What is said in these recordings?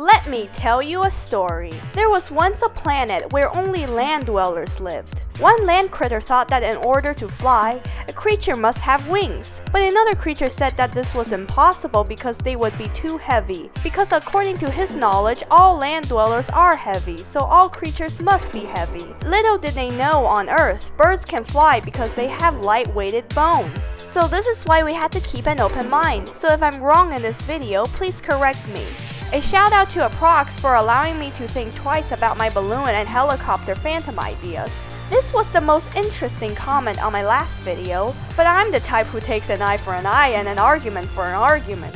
Let me tell you a story. There was once a planet where only land dwellers lived. One land critter thought that in order to fly, a creature must have wings. But another creature said that this was impossible because they would be too heavy. Because according to his knowledge, all land dwellers are heavy, so all creatures must be heavy. Little did they know on Earth, birds can fly because they have light-weighted bones. So this is why we had to keep an open mind. So if I'm wrong in this video, please correct me. A shout out to Aprox for allowing me to think twice about my balloon and helicopter phantom ideas. This was the most interesting comment on my last video, but I'm the type who takes an eye for an eye and an argument for an argument.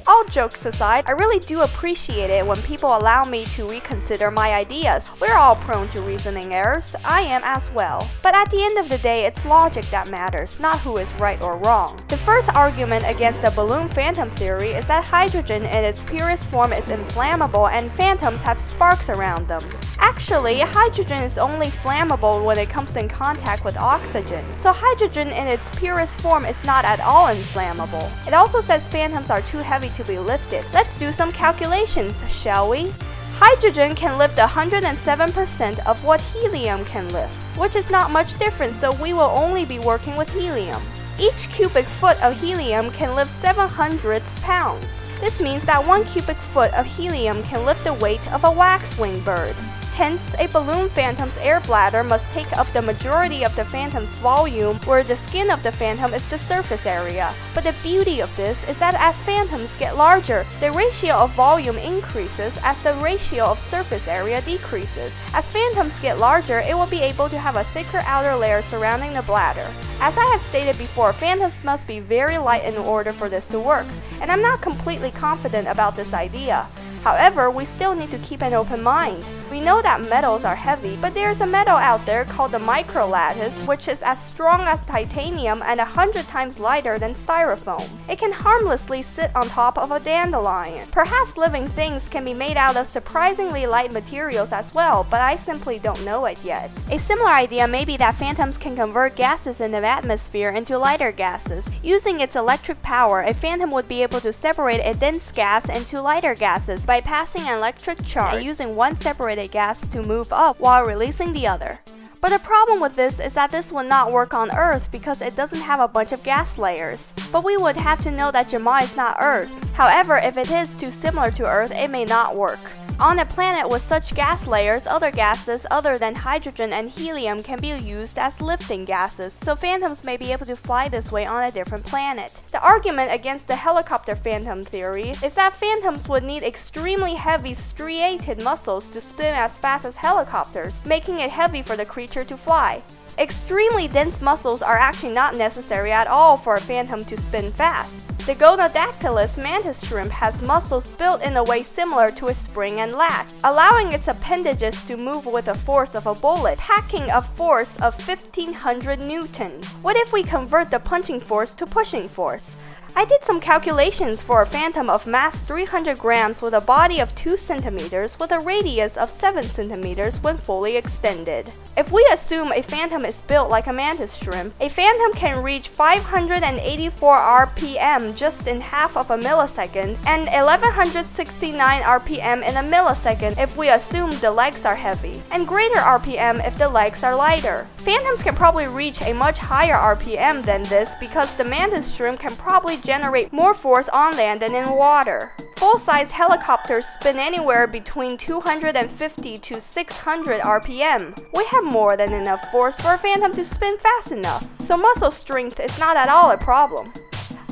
All jokes aside, I really do appreciate it when people allow me to reconsider my ideas. We're all prone to reasoning errors, I am as well. But at the end of the day, it's logic that matters, not who is right or wrong. The first argument against the balloon phantom theory is that hydrogen in its purest form is inflammable and phantoms have sparks around them. Actually, hydrogen is only flammable when it comes in contact with oxygen, so hydrogen in its purest form is not at all inflammable. It also says phantoms are too heavy to be lifted. Let's do some calculations, shall we? Hydrogen can lift 107% of what helium can lift, which is not much different, so we will only be working with helium. Each cubic foot of helium can lift 700 pounds. This means that 1 cubic foot of helium can lift the weight of a waxwing bird. Hence, a balloon phantom's air bladder must take up the majority of the phantom's volume, where the skin of the phantom is the surface area. But the beauty of this is that as phantoms get larger, the ratio of volume increases as the ratio of surface area decreases. As phantoms get larger, it will be able to have a thicker outer layer surrounding the bladder. As I have stated before, phantoms must be very light in order for this to work, and I'm not completely confident about this idea. However, we still need to keep an open mind. We know that metals are heavy, but there's a metal out there called the microlattice, which is as strong as titanium and 100 times lighter than styrofoam. It can harmlessly sit on top of a dandelion. Perhaps living things can be made out of surprisingly light materials as well, but I simply don't know it yet. A similar idea may be that phantoms can convert gases in the atmosphere into lighter gases. Using its electric power, a phantom would be able to separate a dense gas into lighter gases by passing an electric charge and using one separated gas to move up while releasing the other. But the problem with this is that this would not work on Earth because it doesn't have a bunch of gas layers. But we would have to know that Jamai is not Earth. However, if it is too similar to Earth, it may not work. On a planet with such gas layers, other gases other than hydrogen and helium can be used as lifting gases, so phantoms may be able to fly this way on a different planet. The argument against the helicopter phantom theory is that phantoms would need extremely heavy striated muscles to spin as fast as helicopters, making it heavy for the creature to fly. Extremely dense muscles are actually not necessary at all for a phantom to spin fast. The gonadactylus mantis shrimp has muscles built in a way similar to a spring and latch, allowing its appendages to move with the force of a bullet, packing a force of 1500 newtons. What if we convert the punching force to pushing force? I did some calculations for a phantom of mass 300 grams with a body of 2 centimeters with a radius of 7 centimeters when fully extended. If we assume a phantom is built like a mantis shrimp, a phantom can reach 584 RPM just in half of a millisecond and 1169 RPM in a millisecond if we assume the legs are heavy, and greater RPM if the legs are lighter. Phantoms can probably reach a much higher RPM than this because the mantis shrimp can probably generate more force on land than in water. Full-size helicopters spin anywhere between 250 to 600 RPM. We have more than enough force for a phantom to spin fast enough, so muscle strength is not at all a problem.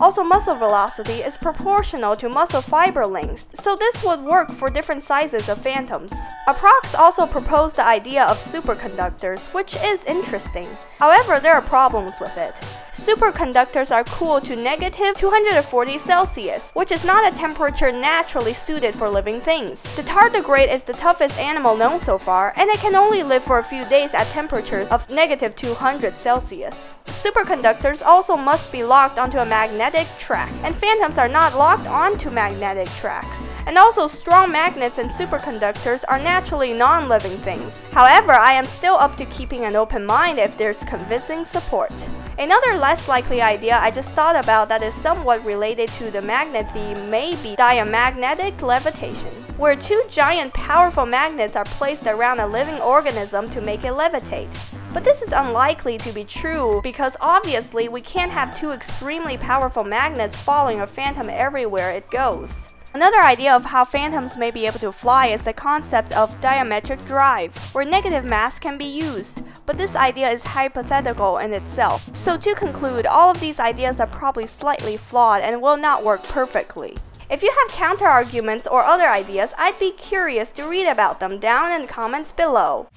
Also, muscle velocity is proportional to muscle fiber length, so this would work for different sizes of phantoms. Aprox also proposed the idea of superconductors, which is interesting. However, there are problems with it. Superconductors are cooled to negative 240 Celsius, which is not a temperature naturally suited for living things. The tardigrade is the toughest animal known so far, and it can only live for a few days at temperatures of negative 200 Celsius. Superconductors also must be locked onto a magnetic track, and phantoms are not locked onto magnetic tracks. And also, strong magnets and superconductors are naturally non-living things. However, I am still up to keeping an open mind if there's convincing support. Another less likely idea I just thought about that is somewhat related to the magnet theme may be diamagnetic levitation, where two giant powerful magnets are placed around a living organism to make it levitate. But this is unlikely to be true because obviously we can't have two extremely powerful magnets following a phantom everywhere it goes. Another idea of how phantoms may be able to fly is the concept of diametric drive, where negative mass can be used, but this idea is hypothetical in itself. So to conclude, all of these ideas are probably slightly flawed and will not work perfectly. If you have counter-arguments or other ideas, I'd be curious to read about them down in the comments below.